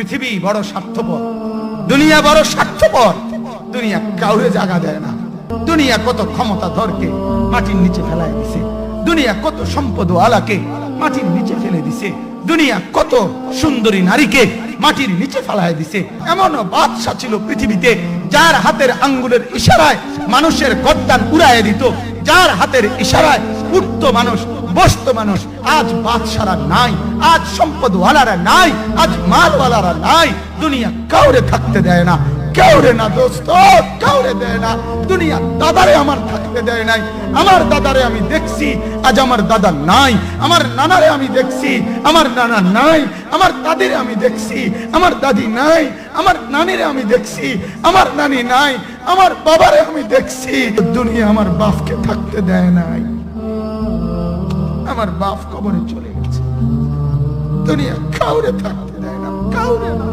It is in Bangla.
পৃথিবী বড় স্বার্থপর, দুনিয়া বড় স্বার্থপর। দুনিয়া কাউরে জায়গা দেয় না। দুনিয়া কত ক্ষমতাধরকে মাটির নিচে ফেলায় দিছে, দুনিয়া কত সম্পদ আলাকে মাটির নিচে ফেলে দিছে, দুনিয়া কত সুন্দরী নারীকে মাটির নিচে ফেলায় দিছে। এমন বাদশা ছিল পৃথিবীতে যার হাতের আঙ্গুলের ইশারায় মানুষের গর্দান উড়াইয়া দিত, যার হাতের ইশারায় উঠতো মানুষ, বসতো মানুষ। আজ বাদশারা নাই, আজ সম্পদওয়ালারা নাই, আজ মালওয়ালারা নাই। দুনিয়া কাউরে থাকতে দেয় না, কাউরে না দোস্ত, কাউরে দেয় না। দুনিয়া দাদারে আমার থাকতে দেয় নাই। আমার দাদারে আমি দেখছি, আজ আমার দাদা নাই। আমার নানারে আমি দেখছি, আমার নানা নাই। আমার দাদিরে আমি দেখছি, আমার দাদি নাই। আমার নানিরে আমি দেখছি, আমার নানি নাই। আমার বাবারে আমি দেখছি। দুনিয়া আমার বাপকে থাকতে দেয় নাই। আমার বাপ কবরে চলে গেছে। দুনিয়া কাউরে থাকতে দেয় না, কাউরে না।